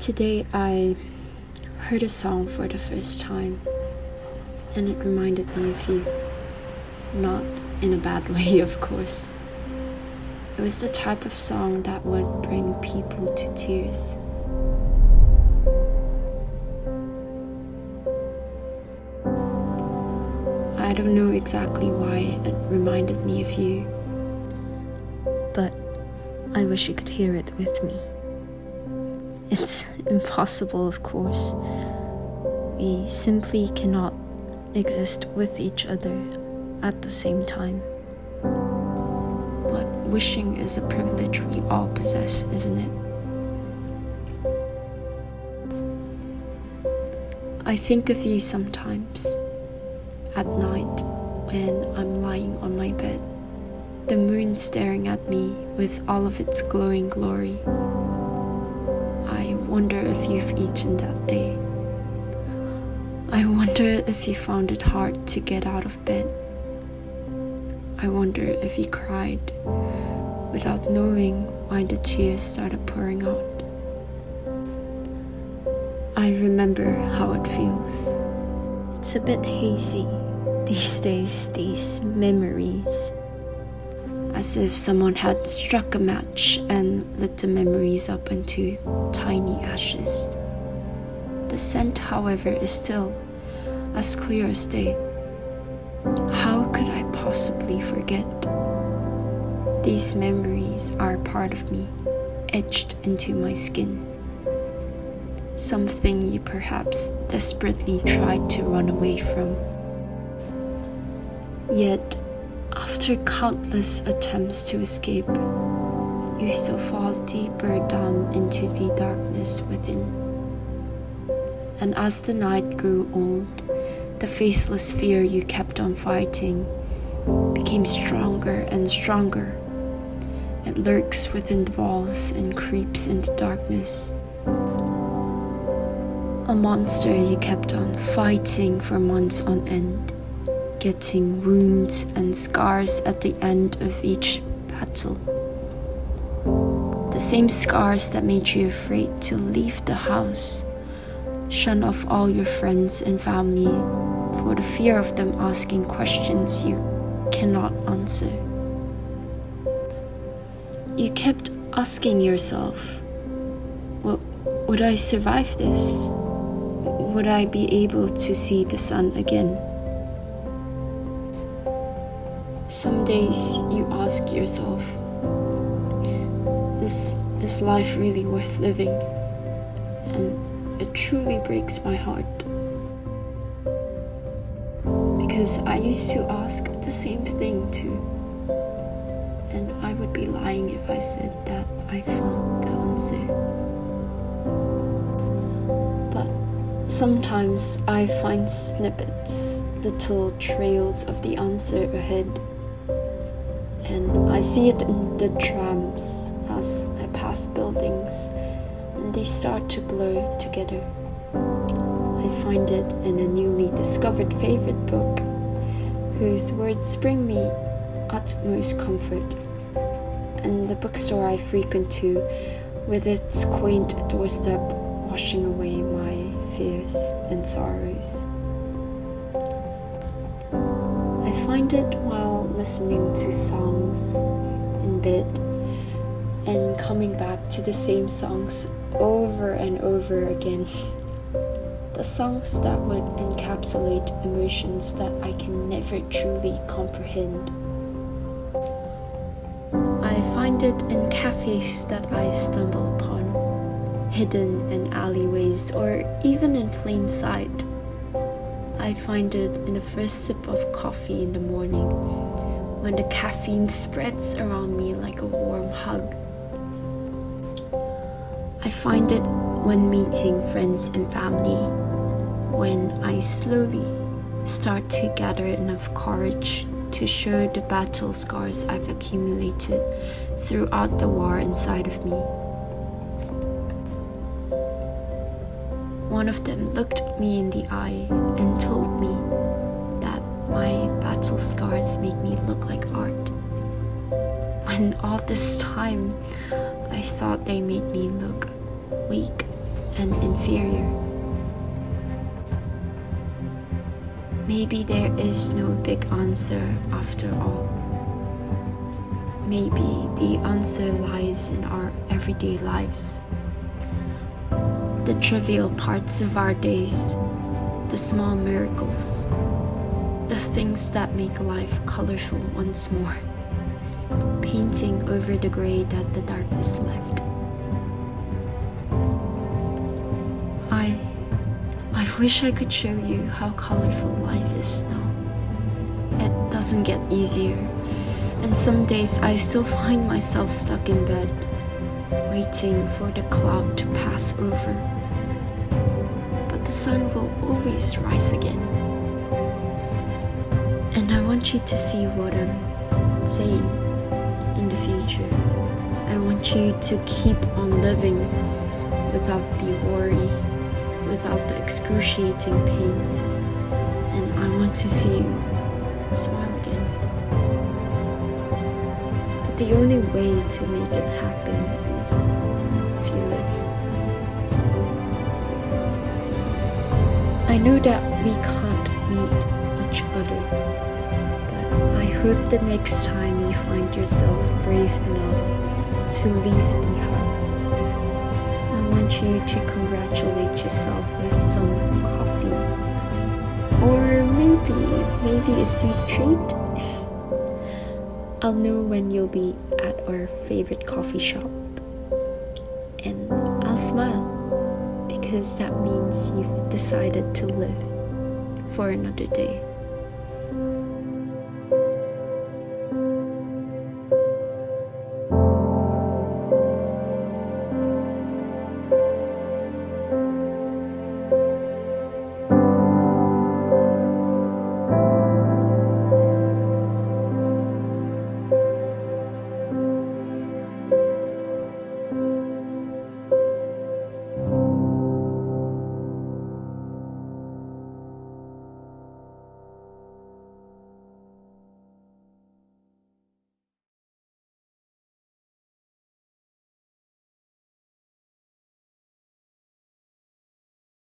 Today I heard a song for the first time, and it reminded me of you. Not in a bad way, of course. It was the type of song that would bring people to tears. I don't know exactly why it reminded me of you, but I wish you could hear it with me. It's impossible, of course. We simply cannot exist with each other at the same time. But wishing is a privilege we all possess, isn't it? I think of you sometimes, at night when I'm lying on my bed, the moon staring at me with all of its glowing glory. I wonder if you've eaten that day. I wonder if you found it hard to get out of bed. I wonder if you cried without knowing why the tears started pouring out. I remember how it feels. It's a bit hazy these days, these memories. As if someone had struck a match and lit the memories up into tiny ashes. The scent, however, is still as clear as day. How could I possibly forget? These memories are part of me, etched into my skin. Something you perhaps desperately tried to run away from. Yet, after countless attempts to escape, you still fall deeper down into the darkness within. And as the night grew old, the faceless fear you kept on fighting became stronger and stronger. It lurks within the walls and creeps in the darkness. A monster you kept on fighting for months on end, getting wounds and scars at the end of each battle. The same scars that made you afraid to leave the house, shun off all your friends and family for the fear of them asking questions you cannot answer. You kept asking yourself, would I survive this? Would I be able to see the sun again? Some days you ask yourself, is life really worth living? And it truly breaks my heart. Because I used to ask the same thing too. And I would be lying if I said that I found the answer. But sometimes I find snippets, little trails of the answer ahead. And I see it in the trams as I pass buildings, and they start to blur together. I find it in a newly discovered favorite book, whose words bring me utmost comfort, and the bookstore I frequent to, with its quaint doorstep washing away my fears and sorrows. I find it while listening to songs in bed and coming back to the same songs over and over again. The songs that would encapsulate emotions that I can never truly comprehend. I find it in cafes that I stumble upon, hidden in alleyways or even in plain sight. I find it in the first sip of coffee in the morning, when the caffeine spreads around me like a warm hug. I find it when meeting friends and family, when I slowly start to gather enough courage to show the battle scars I've accumulated throughout the war inside of me. One of them looked me in the eye and told me that my battle scars make me look like art, when all this time I thought they made me look weak and inferior. Maybe there is no big answer after all. Maybe the answer lies in our everyday lives. The trivial parts of our days, the small miracles, the things that make life colorful once more, painting over the gray that the darkness left. I wish I could show you how colorful life is now. It doesn't get easier, and some days I still find myself stuck in bed, waiting for the cloud to pass over. But the sun will always rise again. And I want you to see what I'm saying in the future. I want you to keep on living without the worry, without the excruciating pain. And I want to see you smile again. But the only way to make it happen is if you live. I know that we can't meet each other, but I hope the next time you find yourself brave enough to leave the house, I want you to congratulate yourself with some coffee, or maybe a sweet treat. I'll know when you'll be at our favorite coffee shop, and I'll smile, because that means you've decided to live for another day.